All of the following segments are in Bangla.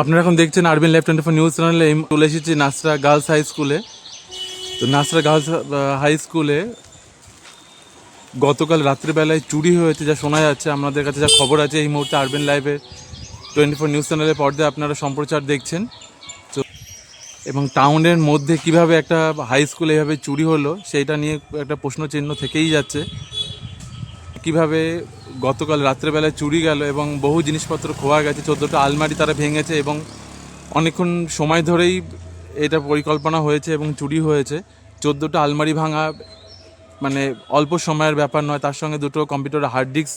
আপনারা এখন দেখছেন আরবিন লাইভ 24 নিউজ চ্যানেলে চলে এসেছি নাসরা গার্লস হাই স্কুলে। তো নাসরা গার্লস হাই স্কুলে গতকাল রাত্রিবেলায় চুরি হয়েছে যা শোনা যাচ্ছে, আমাদের কাছে যা খবর আছে এই মুহূর্তে আরবিন লাইভে 24 নিউজ চ্যানেলের পর্দায় আপনারা সম্প্রচার দেখছেন। তো এবং টাউনের মধ্যে কিভাবে একটা হাই স্কুলে এভাবে চুরি হলো সেইটা নিয়ে একটা প্রশ্নচিহ্ন থেকেই যাচ্ছে। কিভাবে গতকাল রাত্রেবেলায় চুরি গেল এবং বহু জিনিসপত্র খোয়া গেছে, 14টা আলমারি তারা ভেঙেছে এবং অনেকক্ষণ সময় ধরেই এটা পরিকল্পনা হয়েছে এবং চুরি হয়েছে। 14টা আলমারি ভাঙা মানে অল্প সময়ের ব্যাপার নয়, তার সঙ্গে দুটো কম্পিউটার হার্ড ডিস্ক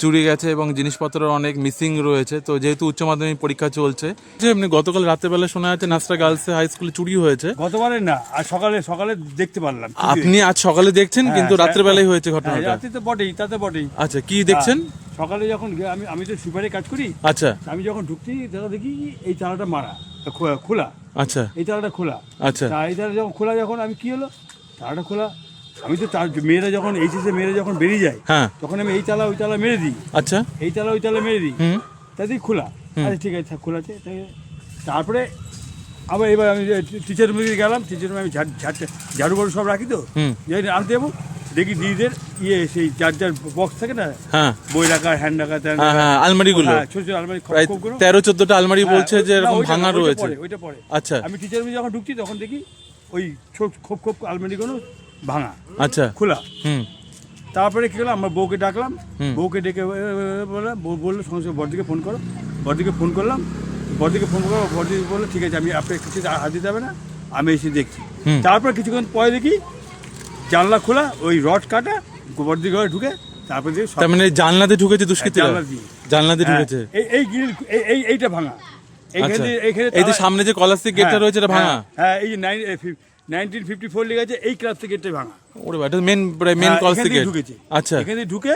চুরি গেছে এবং জিনিসপত্র অনেক মিসিং রয়েছে। তো যেহেতু উচ্চ মাধ্যমিক পরীক্ষা চলছে, যে এমনি গতকাল রাত্রেবেলা শোনা যাচ্ছে নাসরা গার্লস হাই স্কুলে চুরি হয়েছে। গতবারে না, আর সকালে সকালে দেখতে পারলাম। আপনি আজ সকালে দেখছেন, কিন্তু রাত্রেবেলায় হয়েছে ঘটনাটা। রাতে তো বটেই, তাতে বটেই। আচ্ছা, কি দেখছেন? সকালে যখন আমি তো সুপারে কাজ করি। আচ্ছা, আমি যখন ঢুকছি দেখি এই তালাটা মারা খোলা। আচ্ছা, এই তালাটা খোলা। আচ্ছা, এই তালা যখন খোলা, যখন আমি কি হলো তালাটা খোলা, আমি তো মেয়েরা যখন এইচএসে মেয়েরা যখন বেরিয়ে যায়, হ্যাঁ, তখন আমি এই তালা ওই তালা মেরে দিই। আচ্ছা, এই তালা ওই তালা মেরে দিই, হুম, তাতেই খোলা। আচ্ছা ঠিক আছে, খোলা আছে। তারপরে আবার এবার আমি টিচার রুমে গেলাম। টিচার রুমে আমি ঝাড়ু বাড়ু সব রাখি, তো যাই আনতে যাবো, দেখি দিদিদের সেই যার বক্স থাকে না, হ্যাঁ, বই রাখা, হ্যান্ড রাখা, আলমারিগুলো, ছোট ছোট আলমারি, 13-14টা আলমারি বলছে যে এরকম ভাঙা রয়েছে। ওইটা পরে আচ্ছা, আমি টিচার রুমে যখন ঢুকছি তখন দেখি ওই খোপ আলমারিগুলো ভাঙা, আচ্ছা, খোলা। হুম, তারপরে কি হলো, আমার বউকে ডাকলাম। বউকে ডেকে বললো সঙ্গে সঙ্গে বড়দিকে ফোন করো। বড়দিকে ফোন করলাম, বড়দিকে ফোন করো। বড়দি বললো ঠিক আছে, আমি আপনার কিছু হাত দিতে হবে না, আমি এসে দেখছি। তারপর কিছুক্ষণ পরে দেখি জানলা খোলা, ওই রড কাটা, বড়দি ঘরে ঢুকে তারপরে দেখি তার মানে জানলাতে ঢুকেছে দুষ্কৃতীরা, জানলাতে ঢুকেছে। এই গ্রিল এইটা ভাঙা। এইখানে এই যে সামনে যে কলাসিক গেটটা রয়েছে এটা ভাঙা। হ্যাঁ, এই যে 1954 লেগে আছে, এই ক্লাস থেকে গেটটা ভাঙা। ওরে বাবা, এটা মেন কলাসিক গেট ঢুকেছে। আচ্ছা, এখানে ঢুকে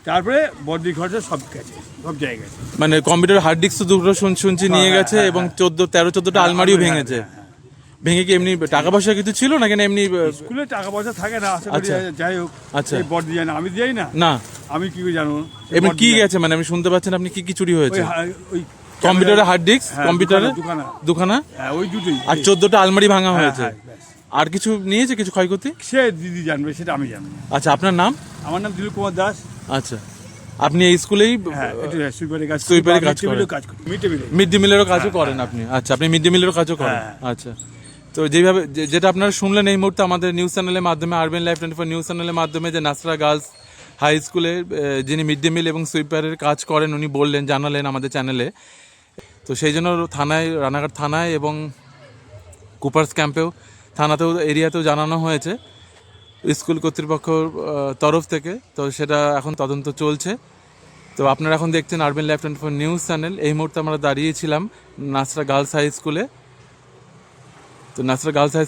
তারপরে বড়দি ঘরটা সব গেছে, সব জায়গায়। মানে কম্পিউটার হার্ড ডিস্ক দুটো শুনছি নিয়ে গেছে এবং 13-14টা আলমারিও ভেঙেছে। ভেঙে কি এমনি টাকা পয়সা কিছু ছিল না, কেন এমনি স্কুলে টাকা পয়সা থাকে না, আশা করি। যাই হোক, আচ্ছা, এই বড়দি জানে, আমি যাই না, না আমি কি করে জানবো এমনি কি গেছে? মানে আমি শুনতে পাচ্ছেন, আপনি কি চুরি হয়েছে? ওই কম্পিউটারের হার্ড ডিস্ক, কম্পিউটারে দুখানা, ওই দুটোই, আর 14টা আলমারি ভাঙা হয়েছে। আর কিছু নিয়েছে, কিছু ক্ষয়ক্ষতি? সে দিদি জানবে, সেটা আমি জানবো। আচ্ছা, আপনার নাম? আমার নাম দিলীপ কুমার দাস। আচ্ছা, আপনি এই স্কুলেই সুইপারে কাজ করেন? মিড ডে মিলেরও কাজও করেন আপনি? আচ্ছা, আপনি মিড ডে মিলেরও কাজও করেন। আচ্ছা, তো যেভাবে যেটা আপনারা শুনলেন এই মুহূর্তে আমাদের নিউজ চ্যানেলের মাধ্যমে, আরবিন লাইভ 24 নিউজ চ্যানেলের মাধ্যমে, যে নাসরা গার্লস হাই স্কুলে যিনি মিড ডে মিল এবং সুইপারের কাজ করেন উনি বললেন, জানালেন আমাদের চ্যানেলে। তো সেই জন্য থানায়, রানাঘাট থানায় এবং কুপার্স ক্যাম্পেও, থানাতেও, এরিয়াতেও জানানো হয়েছে স্কুল কর্তৃপক্ষর তরফ থেকে। তো সেটা এখন তদন্ত চলছে। তো আপনারা এখন দেখছেন আরবিন লাইভ 24 নিউজ চ্যানেল। এই মুহূর্তে আমরা দাঁড়িয়েছিলাম নাসরা গার্লস হাই স্কুলে। তো নাসরা গার্লস হাই